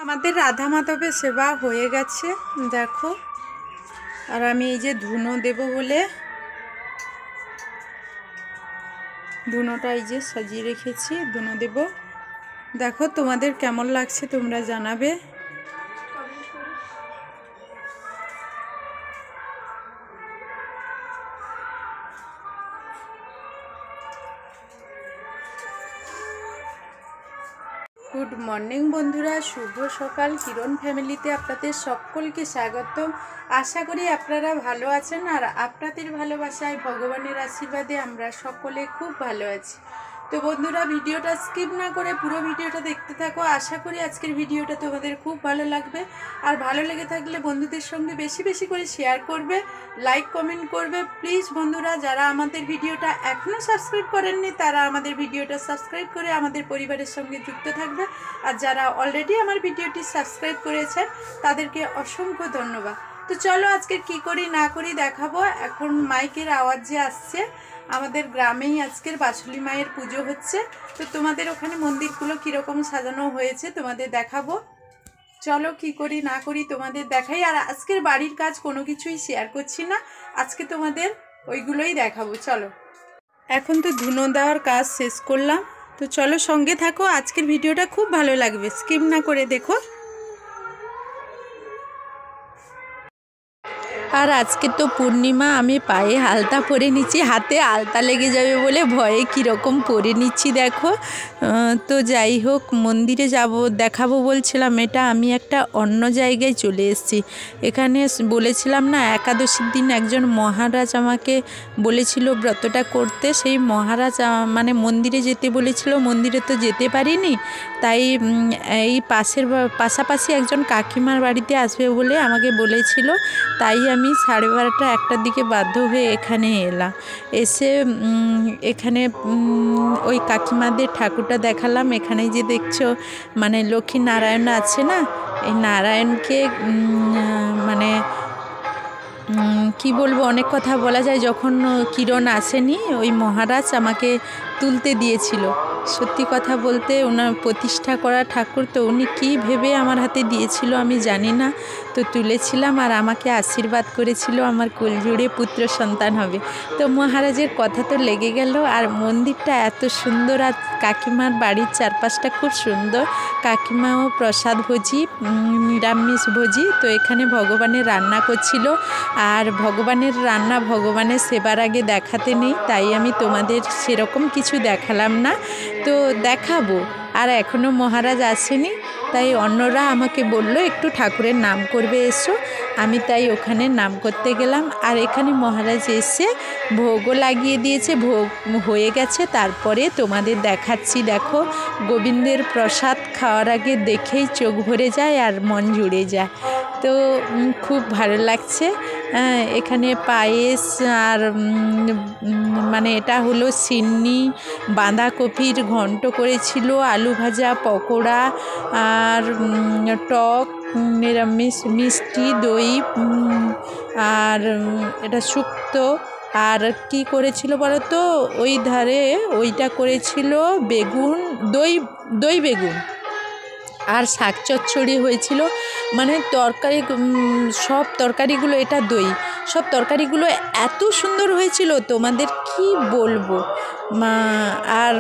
আমাদের রাধা মাধবের সেবা হয়ে গেছে দেখো। আর আমি এই যে ধুনো দেব বলে ধুনোটা এই যে সাজিয়ে রেখেছি, ধুনো দেব। দেখো তোমাদের কেমন লাগছে তোমরা জানাবে। গুড মর্নিং বন্ধুরা, শুভ সকাল। কিরণ ফ্যামিলিতে আপনাদের সকলকে স্বাগতম। আশা করি আপনারা ভালো আছেন আর আপনাদের ভালোবাসায় ভগবানের আশীর্বাদে আমরা সকলে খুব ভালো আছি। তো বন্ধুরা, ভিডিওটা স্কিপ না করে পুরো ভিডিওটা দেখতে থাকো। আশা করি আজকের ভিডিওটা তোমাদের খুব ভালো লাগবে। আর ভালো লেগে থাকলে বন্ধুদের সঙ্গে বেশি বেশি করে শেয়ার করবে, লাইক কমেন্ট করবে। প্লিজ বন্ধুরা, যারা আমাদের ভিডিওটা এখনও সাবস্ক্রাইব করেননি তারা আমাদের ভিডিওটা সাবস্ক্রাইব করে আমাদের পরিবারের সঙ্গে যুক্ত থাকবে। আর যারা অলরেডি আমার ভিডিওটি সাবস্ক্রাইব করেছেন তাদেরকে অসংখ্য ধন্যবাদ। তো চলো আজকে কি করি না করি দেখাবো। এখন মাইকের আওয়াজ যে আসছে, আমাদের গ্রামেই আজকের বাসুলি মায়ের পুজো হচ্ছে। তো তোমাদের ওখানে মন্দিরগুলো কীরকম সাজানো হয়েছে তোমাদের দেখাবো। চলো কি করি না করি তোমাদের দেখাই। আর আজকের বাড়ির কাজ কোনো কিছুই শেয়ার করছি না, আজকে তোমাদের ওইগুলোই দেখাবো। চলো, এখন তো ধুনো দেওয়ার কাজ শেষ করলাম। তো চলো সঙ্গে থাকো, আজকের ভিডিওটা খুব ভালো লাগবে, স্কিপ না করে দেখো। আর আজকে তো পূর্ণিমা, আমি পায়ে আলতা পরে নিচ্ছি, হাতে আলতা লেগে যাবে বলে ভয়ে কীরকম পরে নিচ্ছি দেখো। তো যাই হোক, মন্দিরে যাব দেখাবো বলছিলাম, এটা আমি একটা অন্য জায়গায় চলে এসেছি। এখানে বলেছিলাম না একাদশীর দিন একজন মহারাজ আমাকে বলেছিল ব্রতটা করতে, সেই মহারাজ মানে মন্দিরে যেতে বলেছিল, মন্দিরে তো যেতে পারিনি। তাই এই পাশাপাশি একজন কাকিমার বাড়িতে আসবে বলে আমাকে বলেছিল। তাই আমি 12:30 1টার দিকে বাধ্য হয়ে এখানে এলাম। এসে এখানে ওই কাকিমাদের ঠাকুরটা দেখালাম। এখানে যে দেখছো মানে লক্ষ্মী নারায়ণ আছে না, এই নারায়ণকে মানে কি বলবো, অনেক কথা বলা যায়। যখন কিরণ আসেনি, ওই মহারাজ আমাকে তুলতে দিয়েছিল। সত্যি কথা বলতে ওনার প্রতিষ্ঠা করা ঠাকুর, তো উনি কী ভেবে আমার হাতে দিয়েছিল আমি জানি না। তো তুলেছিলাম আর আমাকে আশীর্বাদ করেছিল আমার কোলজুড়ে পুত্র সন্তান হবে। তো মহারাজের কথা তো লেগে গেল। আর মন্দিরটা এত সুন্দর, আর কাকিমার বাড়ির চারপাশটা খুব সুন্দর। কাকিমাও প্রসাদ ভোজি, নিরামিষ ভোজি। তো এখানে ভগবানের রান্না করছিল। আর ভগবানের রান্না ভগবানের সেবার আগে দেখাতে নেই, তাই আমি তোমাদের সেরকম কিছু দেখালাম না। তো দেখাবো। আর এখনও মহারাজ আসেনি, তাই অন্যরা আমাকে বলল একটু ঠাকুরের নাম করবে এসো। আমি তাই ওখানে নাম করতে গেলাম। আর এখানে মহারাজ এসে ভোগও লাগিয়ে দিয়েছে, ভোগ হয়ে গেছে। তারপরে তোমাদের দেখাচ্ছি। দেখো, গোবিন্দের প্রসাদ খাওয়ার আগে দেখেই চোখ ভরে যায় আর মন জুড়ে যায়। তো খুব ভালো লাগছে। এখানে পায়েস আর মানে এটা হলো সিন্নি, বাঁধাকপির ঘন্ট করেছিল, আলু ভাজা, পকোড়া আর টক, নিরামিষ মিষ্টি, দই আর এটা শুক্তো। আর কি করেছিল বলো তো, ওই ধারে ওইটা করেছিল বেগুন, দই বেগুন আর শাক চচ্চড়ি হয়েছিল। মানে তরকারি, সব তরকারিগুলো, এটা দই, সব তরকারিগুলো এত সুন্দর হয়েছিল তোমাদের কি বলবো। আর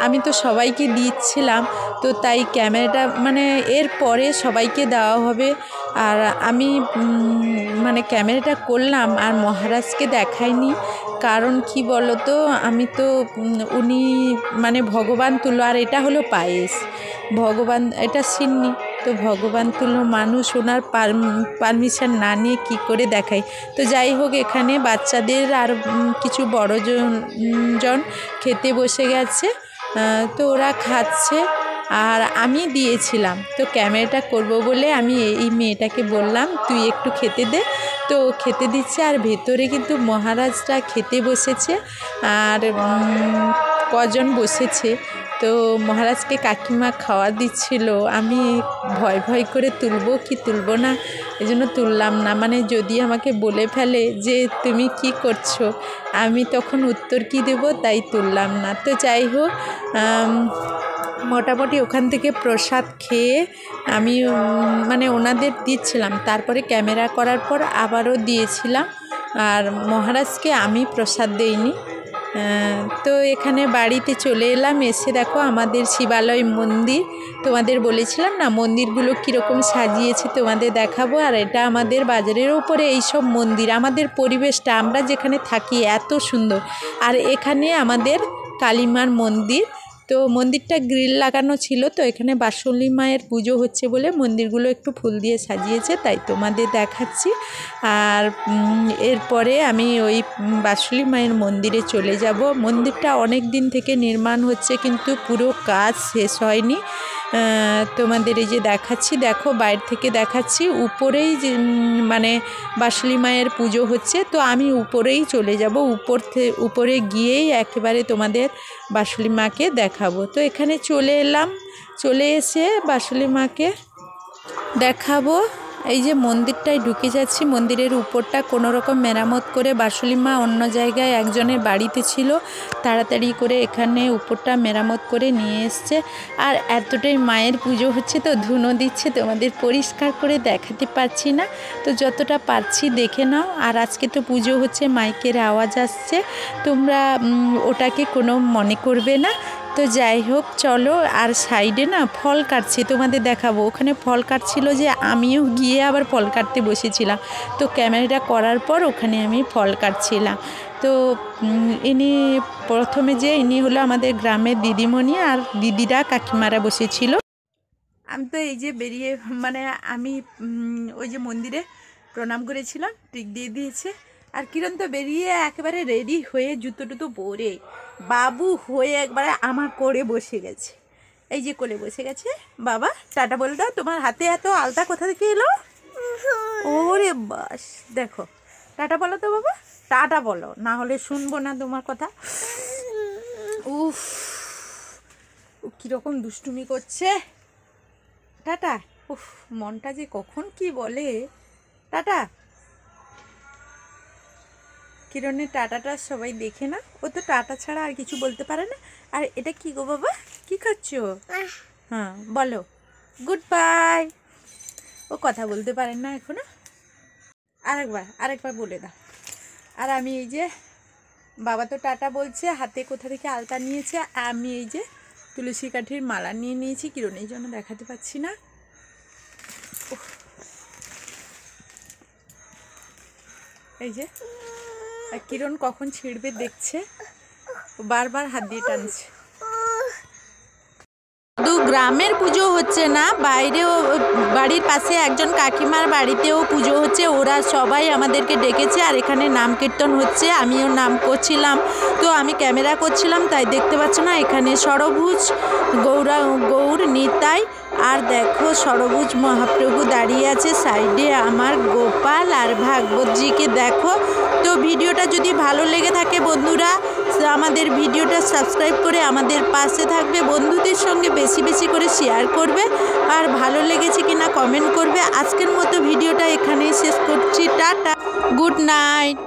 আমি তো সবাইকে দিচ্ছিলাম, তো তাই ক্যামেরাটা মানে এর পরে সবাইকে দেওয়া হবে। আর আমি মানে ক্যামেরাটা করলাম আর মহারাজকে দেখাইনি। কারণ কি বলো তো, আমি তো উনি মানে ভগবান তুলো, আর এটা হলো পায়েস, ভগবান এটা সিন্নি। তো ভগবান তুলো মানুষ, ওনার পারমিশন না নিয়ে কী করে দেখাই। তো যাই হোক, এখানে বাচ্চাদের আর কিছু বড়জন খেতে বসে গেছে। তো ওরা খাচ্ছে আর আমি দিয়েছিলাম। তো ক্যামেরাটা করব বলে আমি এই মেয়েটাকে বললাম তুই একটু খেতে দে। তো খেতে দিচ্ছে। আর ভেতরে কিন্তু মহারাজরা খেতে বসেছে। আর কজন বসেছে, তো তো মহারাজকে কাকিমা খাওয়া দিচ্ছিল, আমি ভয় ভয় করে তুলবো কি তুলবো না, এই জন্য তুললাম না। মানে যদি আমাকে বলে ফেলে যে তুমি কি করছো, আমি তখন উত্তর কি দেব, তাই তুললাম না। তো যাই হোক, মোটামুটি ওখান থেকে প্রসাদ খেয়ে আমি মানে ওনাদের দিচ্ছিলাম, তারপরে ক্যামেরা করার পর আবারও দিয়েছিলাম। আর মহারাজকে আমি প্রসাদ দেইনি। তো এখানে বাড়িতে চলে এলাম, এসে দেখো আমাদের শিবালয় মন্দির, তোমাদের বলেছিলাম না মন্দিরগুলো কীরকম সাজিয়েছে তোমাদের দেখাবো। আর এটা আমাদের বাজারের ওপরে এইসব মন্দির, আমাদের পরিবেশটা আমরা যেখানে থাকি এত সুন্দর। আর এখানে আমাদের কালীমার মন্দির, তো মন্দিরটা গ্রিল লাগানো ছিল, তো এখানে বাসুলি মায়ের পুজো হচ্ছে বলে মন্দিরগুলো একটু ফুল দিয়ে সাজিয়েছে, তাই তোমাদের দেখাচ্ছি। আর এরপরে আমি ওই বাসুলি মায়ের মন্দিরে চলে যাব। মন্দিরটা অনেক দিন থেকে নির্মাণ হচ্ছে, কিন্তু পুরো কাজ শেষ হয়নি। তোমাদের এই যে দেখাচ্ছি, দেখো বাইরে থেকে দেখাচ্ছি, উপরেই যে মানে বাসুলি মায়ের পুজো হচ্ছে, তো আমি উপরেই চলে যাব, উপরে গিয়েই একেবারে তোমাদের বাসুলি মাকে দেখাবো। তো এখানে চলে এলাম, চলে এসে বাসুলি মাকে দেখাবো। এই যে মন্দিরটায় ঢুকে যাচ্ছি, মন্দিরের উপরটা কোনো রকম মেরামত করে বাসুলি মা অন্য জায়গায় একজনের বাড়িতে ছিল, তাড়াতাড়ি করে এখানে উপরটা মেরামত করে নিয়ে এসছে। আর এতটাই মায়ের পুজো হচ্ছে, তো ধুনো দিচ্ছে, তোমাদের পরিষ্কার করে দেখাতে পারছি না, তো যতটা পারছি দেখে নাও। আর আজকে তো পুজো হচ্ছে, মাইকের আওয়াজ আসছে, তোমরা ওটাকে কোনো মনে করবে না। তো যাই হোক চলো। আর সাইডে না ফল কাটছে, তোমাদের দেখাবো। ওখানে ফল কাটছিল যে আমিও গিয়ে আবার ফল কাটতে বসেছিলাম, তো ক্যামেরাটা করার পর ওখানে আমি ফল কাটছিলাম। তো ইনি হলো আমাদের গ্রামের দিদিমণি, আর দিদিরা কাকিমারা বসেছিল। আমি তো এই যে বেরিয়ে মানে আমি ওই যে মন্দিরে প্রণাম করেছিলাম, টিক দিয়ে দিয়েছে। আর কিরণ তো বেরিয়ে একেবারে রেডি হয়ে জুতো টুতো পরে বাবু হয়ে একবারে আমার কোলে বসে গেছে, এই যে কোলে বসে গেছে। বাবা টাটা বলে দাও, তোমার হাতে এত আলতা কোথা থেকে এলো? ওরে বাস, দেখো টাটা বলো তো বাবা, টাটা বলো, না হলে শুনবো না তোমার কথা। উফ, কীরকম দুষ্টুমি করছে। টাটা। উফ, মনটা যে কখন কি বলে। টাটা। কিরণের টাটাটা সবাই দেখে না, ও তো টাটা ছাড়া আর কিছু বলতে পারে না। আর এটা কি গো বাবা, কি খাচ্ছ? হ্যাঁ বলো গুড বাই। ও কথা বলতে পারেন না এখনো, আরেকবার বলে দাও। আর আমি এই যে বাবা তো টাটা বলছে, হাতে কোথা থেকে আলতা নিয়েছে, আমি এই যে তুলসী কাঠির মালা নিয়ে নিয়েছি, কিরণ এই জন্য দেখাতে পাচ্ছি না। এই যে কিরণ কখন ছিঁড়বে দেখছে, বারবার হাত দিয়ে টানছে। শুধু গ্রামের পুজো হচ্ছে না, বাইরেও বাড়ির পাশে একজন কাকিমার বাড়িতেও পুজো হচ্ছে, ওরা সবাই আমাদেরকে ডেকেছে। আর এখানে নাম কীর্তন হচ্ছে, আমিও নাম করছিলাম, তো আমি ক্যামেরা করছিলাম তাই দেখতে পাচ্ছ না। এখানে ষড়ভুজ গৌর নিতাই, আর দেখো ষড়ভুজ মহাপ্রভু দাঁড়িয়ে আছে, সাইডে আমার গোপাল আর ভাগবতজিকে দেখো। তো ভিডিওটা যদি ভালো লেগে থাকে বন্ধুরা, আমাদের ভিডিওটা সাবস্ক্রাইব করে আমাদের পাশে থাকবে, বন্ধুদের সঙ্গে বেশি বেশি করে শেয়ার করবে, আর ভালো লেগেছে কিনা কমেন্ট করবে। আজকের মতো ভিডিওটা এখানেই শেষ করছি, টাটা, গুড নাইট।